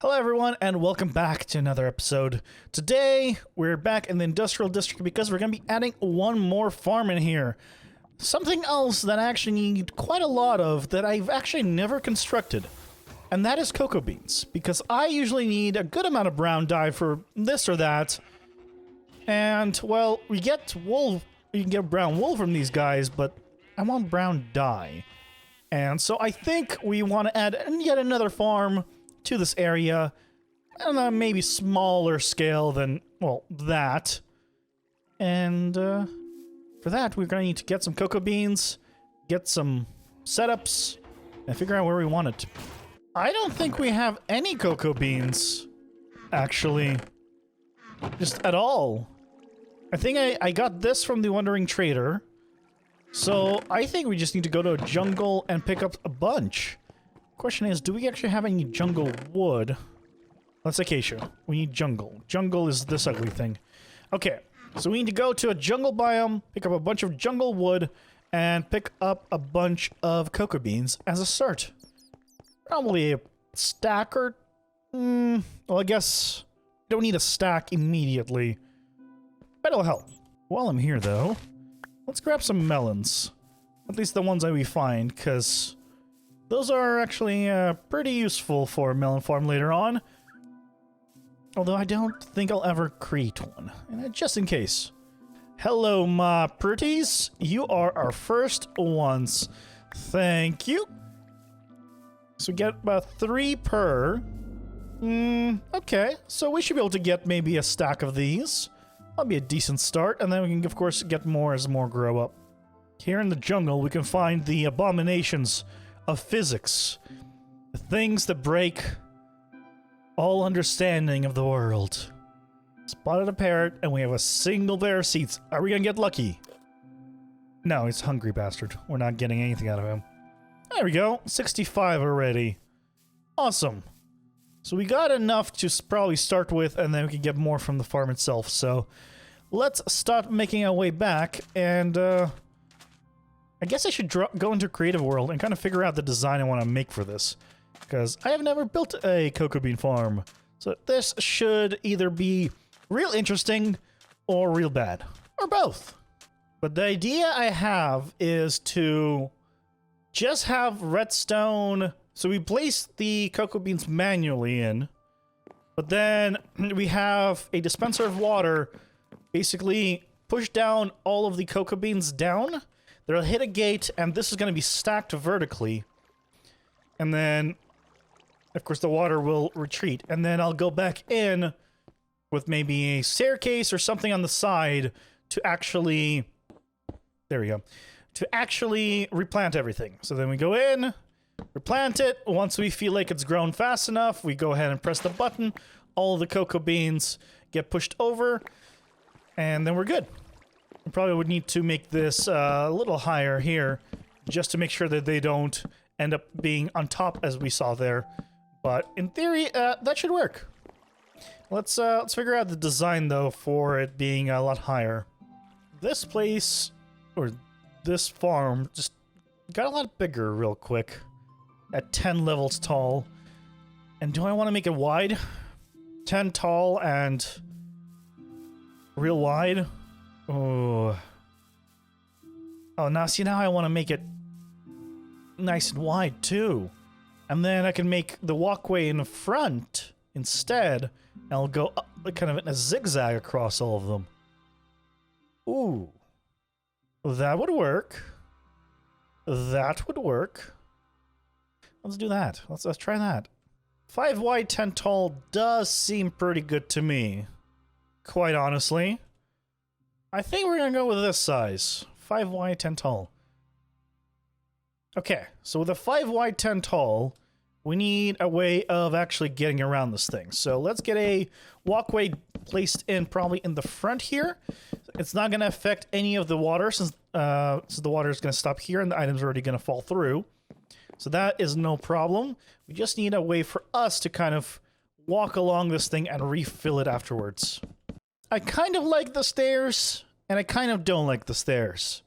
Hello everyone and welcome back to another episode. Today we're back in the industrial district because we're going to be adding one more farm in here. Something else that I actually need quite a lot of that I've actually never constructed. And that is cocoa beans, because I usually need a good amount of brown dye for this or that. And well, we get wool, you can get brown wool from these guys, but I want brown dye. And so I think we want to add yet another farm to this area, on a maybe smaller scale than, well, that. And for that, we're going to need to get some cocoa beans, get some setups, and figure out where we want it. I don't think we have any cocoa beans, actually. Just at all. I think I got this from the Wandering Trader. So I think we just need to go to a jungle and pick up a bunch. Question is, do we actually have any jungle wood? That's acacia. We need jungle. Jungle is this ugly thing. Okay, so we need to go to a jungle biome, pick up a bunch of jungle wood, and pick up a bunch of cocoa beans as a start. Probably a stack or... well, I guess don't need a stack immediately. But it'll help. While I'm here, though, let's grab some melons. At least the ones that we find, because those are actually pretty useful for a melon farm later on. Although I don't think I'll ever create one. And just in case. Hello, my pretties. You are our first ones. Thank you. So we get about 3 per. Okay. So we should be able to get maybe a stack of these. That'll be a decent start. And then we can, of course, get more as more grow up. Here in the jungle, we can find the abominations of physics. The things that break all understanding of the world. Spotted a parrot, and we have a single pair of seats. Are we gonna get lucky? No, he's a hungry bastard. We're not getting anything out of him. There we go. 65 already. Awesome. So we got enough to probably start with, and then we can get more from the farm itself. So let's start making our way back, and I guess I should go into Creative World and kind of figure out the design I want to make for this. Because I have never built a cocoa bean farm. So this should either be real interesting or real bad. Or both. But the idea I have is to just have redstone. So we place the cocoa beans manually in. But then we have a dispenser of water basically push down all of the cocoa beans down. They'll hit a gate, and this is going to be stacked vertically. And then, of course, the water will retreat. And then I'll go back in with maybe a staircase or something on the side to actually... There we go. To actually replant everything. So then we go in, replant it. Once we feel like it's grown fast enough, we go ahead and press the button. All of the cocoa beans get pushed over, and then we're good. We probably would need to make this a little higher here, just to make sure that they don't end up being on top as we saw there. But in theory, that should work. Let's figure out the design though for it being a lot higher. This place, or this farm, just got a lot bigger real quick. At 10 levels tall. And do I want to make it wide? 10 tall and real wide? Oh. Oh, now see, now I want to make it nice and wide too. And then I can make the walkway in the front instead. And I'll go up, kind of in a zigzag across all of them. Ooh. That would work. That would work. Let's do that. Let's try that. 5 wide, 10 tall does seem pretty good to me. Quite honestly. I think we're gonna go with this size. 5 wide, 10 tall. Okay, so with a 5 wide, 10 tall, we need a way of actually getting around this thing. So let's get a walkway placed in probably in the front here. It's not gonna affect any of the water since the water is gonna stop here and the item's already gonna fall through. So that is no problem. We just need a way for us to kind of walk along this thing and refill it afterwards. I kind of like the stairs, and I kind of don't like the stairs.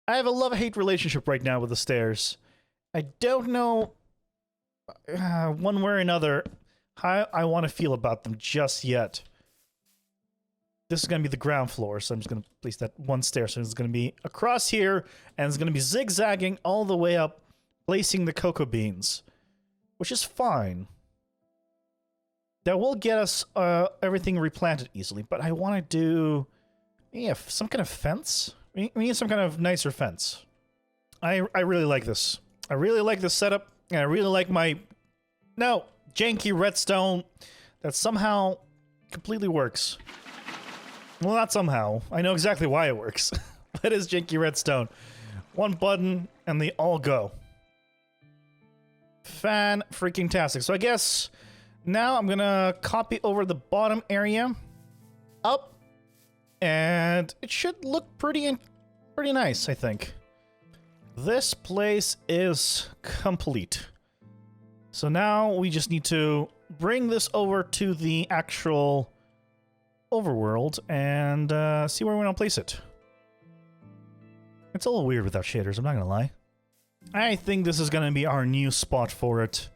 I have a love-hate relationship right now with the stairs. I don't know one way or another how I want to feel about them just yet. This is going to be the ground floor, so I'm just going to place that one stair. So it's going to be across here, and it's going to be zigzagging all the way up, placing the cocoa beans, which is fine. That will get us everything replanted easily, but I want to do some kind of fence. We need some kind of nicer fence. I really like this. I really like this setup, and I really like my janky redstone that somehow completely works. Well, not somehow. I know exactly why it works. That is janky redstone. One button, and they all go. Fan-freaking-tastic. So I guess now I'm gonna copy over the bottom area up, and it should look pretty nice, I think. This place is complete. So now we just need to bring this over to the actual overworld and see where we want to place it. It's a little weird without shaders, I'm not gonna lie. I think this is gonna be our new spot for it.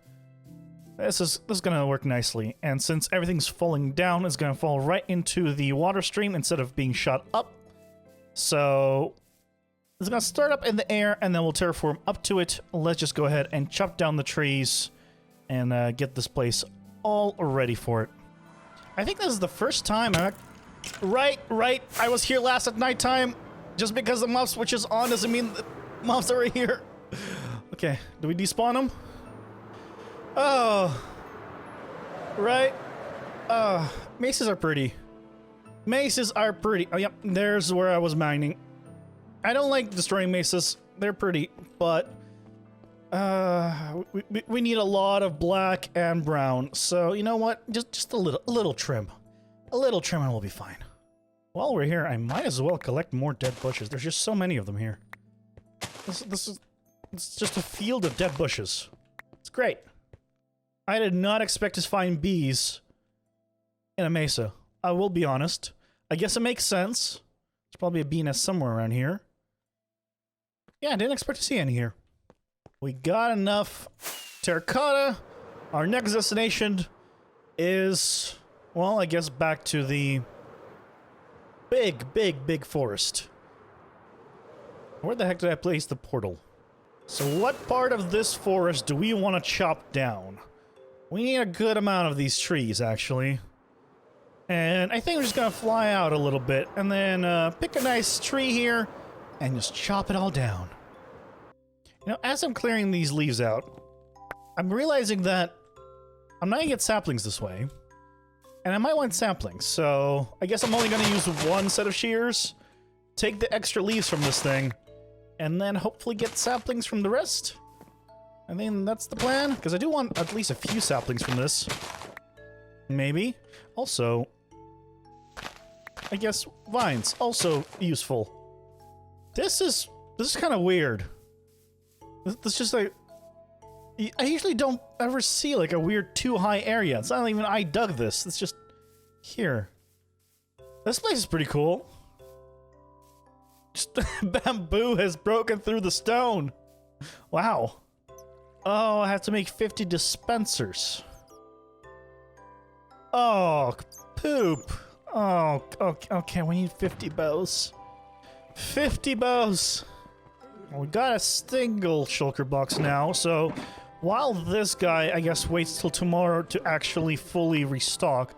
This is gonna work nicely, and since everything's falling down, it's gonna fall right into the water stream instead of being shot up. So it's gonna start up in the air, and then we'll terraform up to it. Let's just go ahead and chop down the trees and get this place all ready for it. I think this is the first time Right, I was here last at nighttime. Just because the mob switch is on doesn't mean the mobs are here. Okay, do we despawn them? Oh. Right. Maces are pretty. Maces are pretty. Oh, yep, there's where I was mining. I don't like destroying maces. They're pretty, but we need a lot of black and brown. So, you know what? Just a little trim. A little trim and we'll be fine. While we're here, I might as well collect more dead bushes. There's just so many of them here. It's just a field of dead bushes. It's great. I did not expect to find bees in a mesa. I will be honest. I guess it makes sense. There's probably a bee nest somewhere around here. Yeah, I didn't expect to see any here. We got enough terracotta. Our next destination is, well, I guess back to the big forest. Where the heck did I place the portal? So what part of this forest do we want to chop down? We need a good amount of these trees, actually. And I think we're just gonna fly out a little bit, and then pick a nice tree here, and just chop it all down. You know, as I'm clearing these leaves out, I'm realizing that I'm not gonna get saplings this way. And I might want saplings, so I guess I'm only gonna use one set of shears, take the extra leaves from this thing, and then hopefully get saplings from the rest. I think that's the plan, because I do want at least a few saplings from this. Maybe. Also, I guess vines, also useful. This is kind of weird. This just like, I usually don't ever see like a weird too high area. It's not even I dug this. It's just here. This place is pretty cool. Just bamboo has broken through the stone. Wow. Oh, I have to make 50 dispensers. Oh, poop. Oh, okay, we need 50 bows. 50 bows. We got a single shulker box now, so while this guy, I guess, waits till tomorrow to actually fully restock,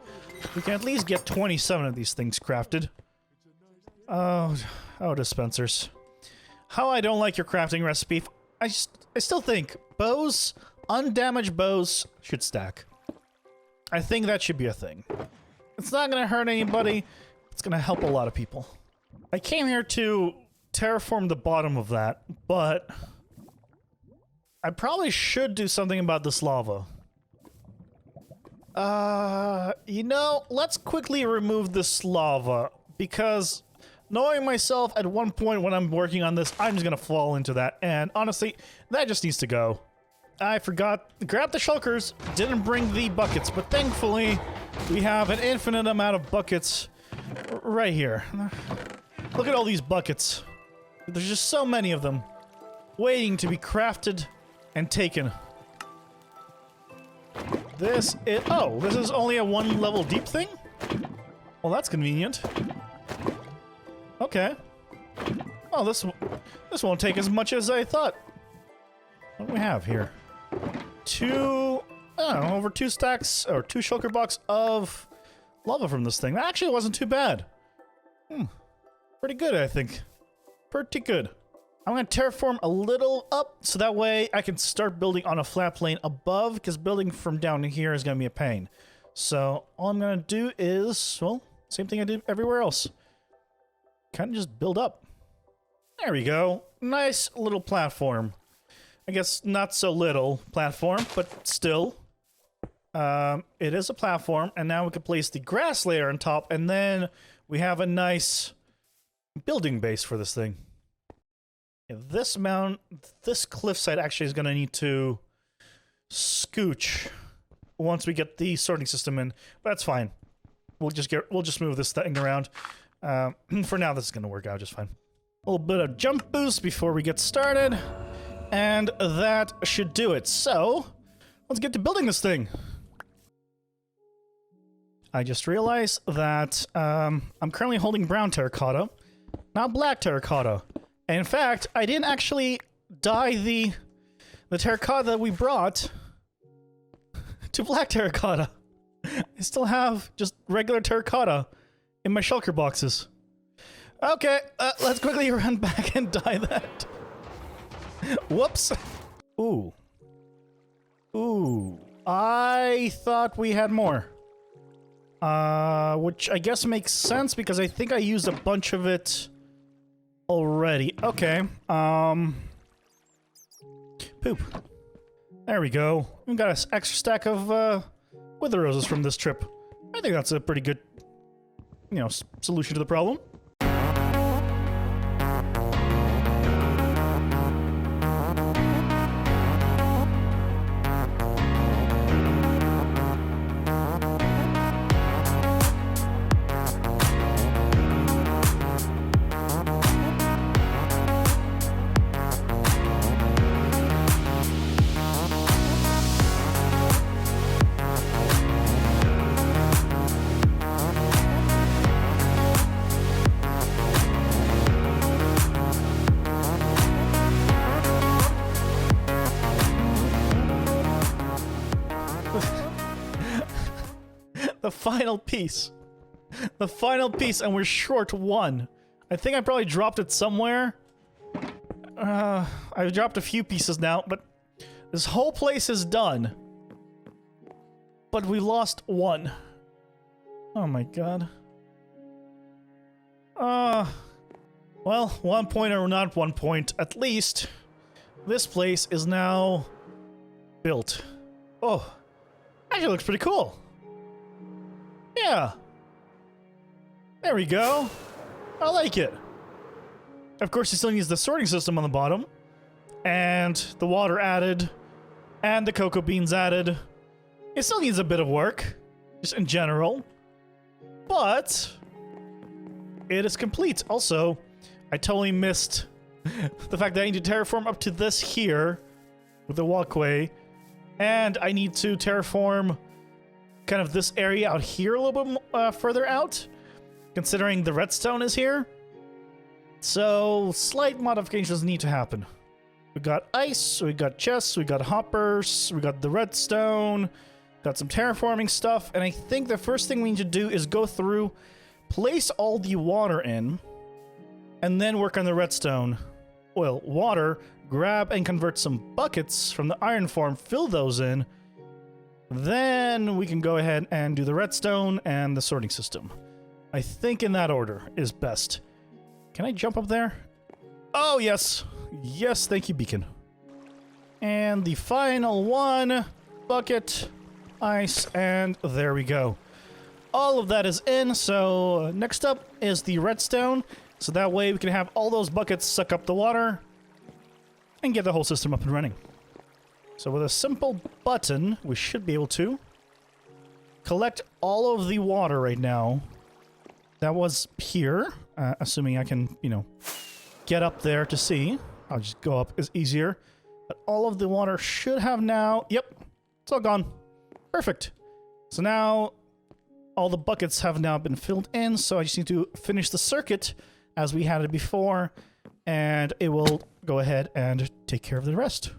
we can at least get 27 of these things crafted. Oh, dispensers. How I don't like your crafting recipe. I still think bows, undamaged bows, should stack. I think that should be a thing. It's not gonna hurt anybody. It's gonna help a lot of people. I came here to terraform the bottom of that, but I probably should do something about this lava. You know, let's quickly remove this lava, because knowing myself, at one point when I'm working on this, I'm just gonna fall into that, and honestly, that just needs to go. I forgot, grab the shulkers, didn't bring the buckets, but thankfully, we have an infinite amount of buckets right here. Look at all these buckets. There's just so many of them, waiting to be crafted and taken. this is... Oh, this is only a 1 level deep thing? Well, that's convenient. Okay. Oh, this won't take as much as I thought. What do we have here? Over 2 stacks, or 2 shulker blocks of lava from this thing. That actually wasn't too bad. Pretty good, I think. Pretty good. I'm going to terraform a little up, so that way I can start building on a flat plane above, because building from down here is going to be a pain. So all I'm going to do is, well, same thing I did everywhere else. Kind of just build up. There we go. Nice little platform. I guess not so little platform, but still. It is a platform, and now we can place the grass layer on top, and then we have a nice building base for this thing. Yeah, this cliffside actually is going to need to scooch once we get the sorting system in, but that's fine. We'll just move this thing around. For now, this is going to work out just fine. A little bit of jump boost before we get started, and that should do it. So, let's get to building this thing. I just realized that I'm currently holding brown terracotta, not black terracotta. And in fact, I didn't actually dye the terracotta that we brought to black terracotta. I still have just regular terracotta in my shulker boxes. Okay, let's quickly run back and dye that. Whoops. Ooh. Ooh. I thought we had more. Which I guess makes sense because I think I used a bunch of it already. Okay. Poop. There we go. We got an extra stack of, wither roses from this trip. I think that's a pretty good, solution to the problem. The final piece. The final piece, and we're short 1. I think I probably dropped it somewhere. I've dropped a few pieces now, but this whole place is done. But we lost 1. Oh my god. Well, 1 point or not 1 point, at least this place is now built. Oh, actually looks pretty cool. Yeah. There we go. I like it. Of course, it still needs the sorting system on the bottom. And the water added. And the cocoa beans added. It still needs a bit of work. Just in general. But it is complete. Also, I totally missed the fact that I need to terraform up to this here. With the walkway. And I need to terraform kind of this area out here a little bit further out, considering the redstone is here. So, slight modifications need to happen. We got ice, we got chests, we got hoppers, we got the redstone, got some terraforming stuff, and I think the first thing we need to do is go through, place all the water in, and then work on the redstone. Well, water, grab and convert some buckets from the iron farm, fill those in, then we can go ahead and do the redstone and the sorting system. I think in that order is best. Can I jump up there? Oh, yes. Yes, thank you, beacon. And the final one. Bucket, ice, and there we go. All of that is in, so next up is the redstone. So that way we can have all those buckets suck up the water and get the whole system up and running. So with a simple button, we should be able to collect all of the water right now. That was here, assuming I can, get up there to see. I'll just go up, it's easier. But all of the water should have now, yep, it's all gone. Perfect. So now all the buckets have now been filled in, so I just need to finish the circuit as we had it before, and it will go ahead and take care of the rest.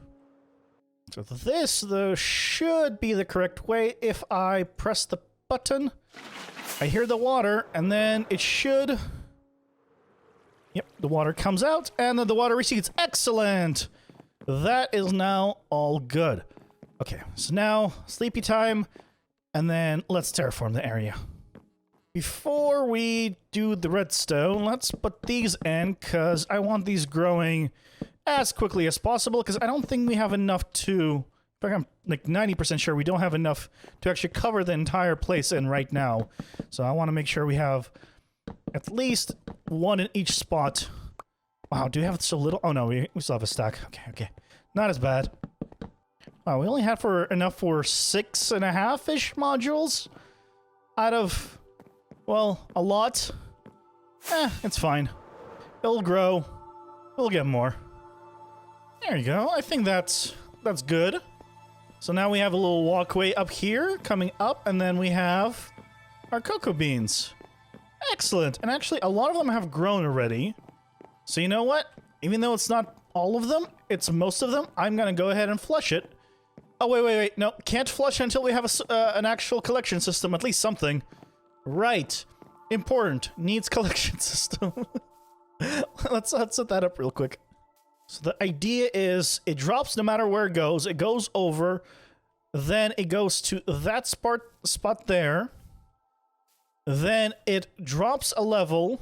So this, though, should be the correct way. If I press the button, I hear the water, and then it should... Yep, the water comes out, and then the water recedes. Excellent! That is now all good. Okay, so now, sleepy time, and then let's terraform the area. Before we do the redstone, let's put these in, because I want these growing as quickly as possible, because I don't think we have enough to... In fact, I'm like 90% sure we don't have enough to actually cover the entire place in right now. So I want to make sure we have at least one in each spot. Wow, do we have so little? Oh no, we still have a stack. Okay. Not as bad. Wow, we only had enough for 6.5-ish modules out of, well, a lot. It's fine. It'll grow. We'll get more. There you go. I think that's good. So now we have a little walkway up here coming up, and then we have our cocoa beans. Excellent. And actually, a lot of them have grown already. So you know what? Even though it's not all of them, it's most of them, I'm going to go ahead and flush it. Oh, wait. No, can't flush until we have an actual collection system, at least something. Right. Important. Needs collection system. Let's set that up real quick. So the idea is it drops no matter where it goes. It goes over, then it goes to that spot there. Then it drops a level,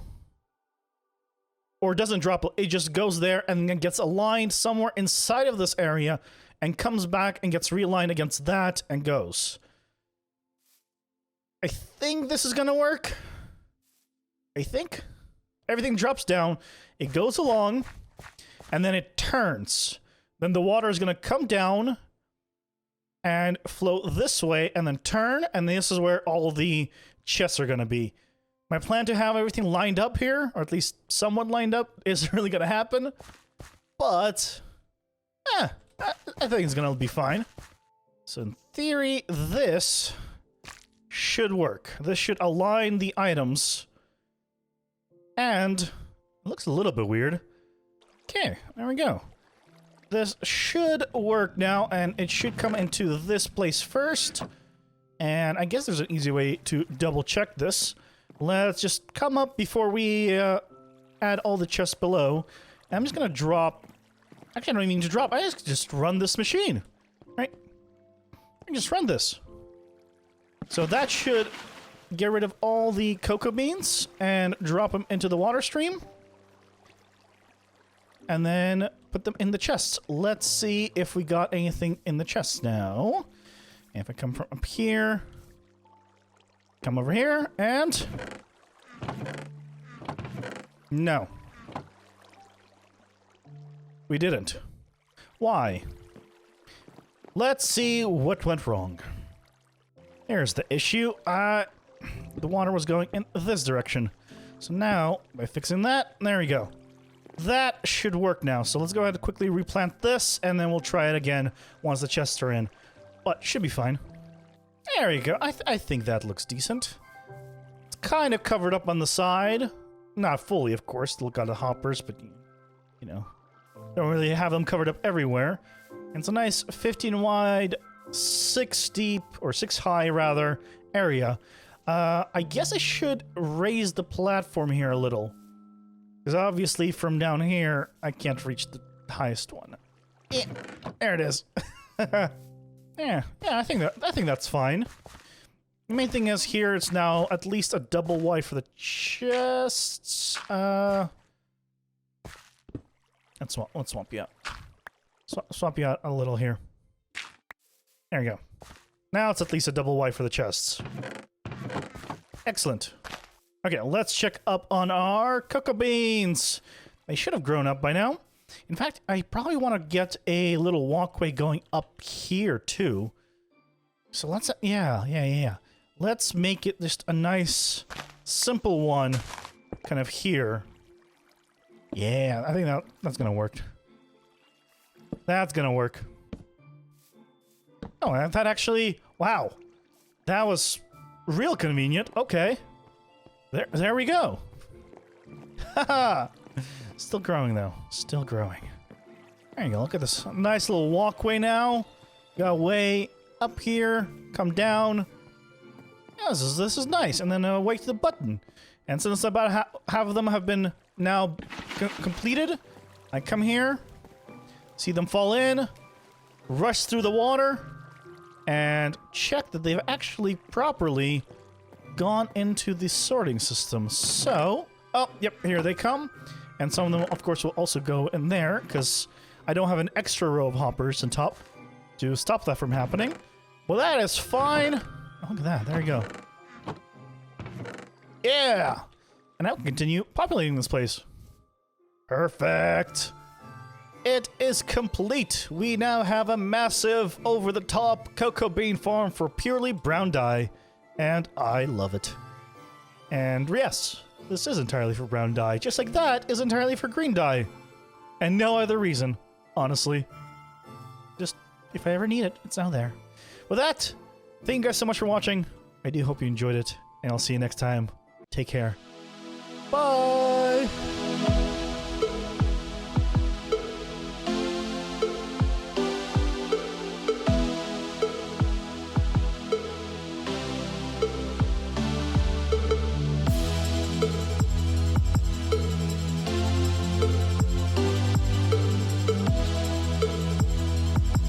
or doesn't drop, it just goes there and then gets aligned somewhere inside of this area and comes back and gets realigned against that and goes. I think this is gonna work. I think. Everything drops down, it goes along, and then it turns. Then the water is gonna come down and flow this way and then turn, and this is where all the chests are gonna be. My plan to have everything lined up here, or at least somewhat lined up, isn't really gonna happen. But, I think it's gonna be fine. So in theory, this should work. This should align the items. And it looks a little bit weird. Okay, there we go. This should work now, and it should come into this place first. And I guess there's an easy way to double check this. Let's just come up before we add all the chests below. And I'm just gonna drop... Actually, I don't even need to drop. I just run this machine. Right? I just run this. So that should get rid of all the cocoa beans and drop them into the water stream. And then put them in the chests. Let's see if we got anything in the chests now. If I come from up here, come over here, and... No. We didn't. Why? Let's see what went wrong. Here's the issue. The water was going in this direction. So now, by fixing that, there we go. That should work now. So let's go ahead and quickly replant this, and then we'll try it again once the chests are in. But should be fine. There you go. I think that looks decent. It's kind of covered up on the side. Not fully, of course. Still got the hoppers, but, you know, don't really have them covered up everywhere. And it's a nice 15 wide, 6 deep, or 6 high, rather, area. I guess I should raise the platform here a little. Because obviously from down here, I can't reach the highest one. Yeah, there it is. Yeah, I think that's fine. The main thing is here it's now at least a double wide for the chests. Let's swap you out. Swap you out a little here. There you go. Now it's at least a double wide for the chests. Excellent. Okay, let's check up on our cocoa beans. They should have grown up by now. In fact, I probably want to get a little walkway going up here, too. So let's... Yeah. Let's make it just a nice, simple one kind of here. Yeah, I think that's going to work. That's going to work. Oh, that actually... Wow. That was real convenient. Okay. There we go. Haha. Still growing, though. Still growing. There you go. Look at this nice little walkway now. Got way up here. Come down. Yeah, this is nice. And then wait to the button. And since about half of them have been now completed, I come here, see them fall in, rush through the water, and check that they've actually properly gone into the sorting system. So, oh, yep, here they come. And some of them, of course, will also go in there, because I don't have an extra row of hoppers on top to stop that from happening. Well, that is fine. Oh, look at that. There you go. Yeah! And now we can continue populating this place. Perfect. It is complete. We now have a massive, over-the-top cocoa bean farm for purely brown dye. And I love it. And yes, this is entirely for brown dye, just like that is entirely for green dye. And no other reason, honestly. Just, if I ever need it, it's now there. With that, thank you guys so much for watching. I do hope you enjoyed it, and I'll see you next time. Take care. Bye!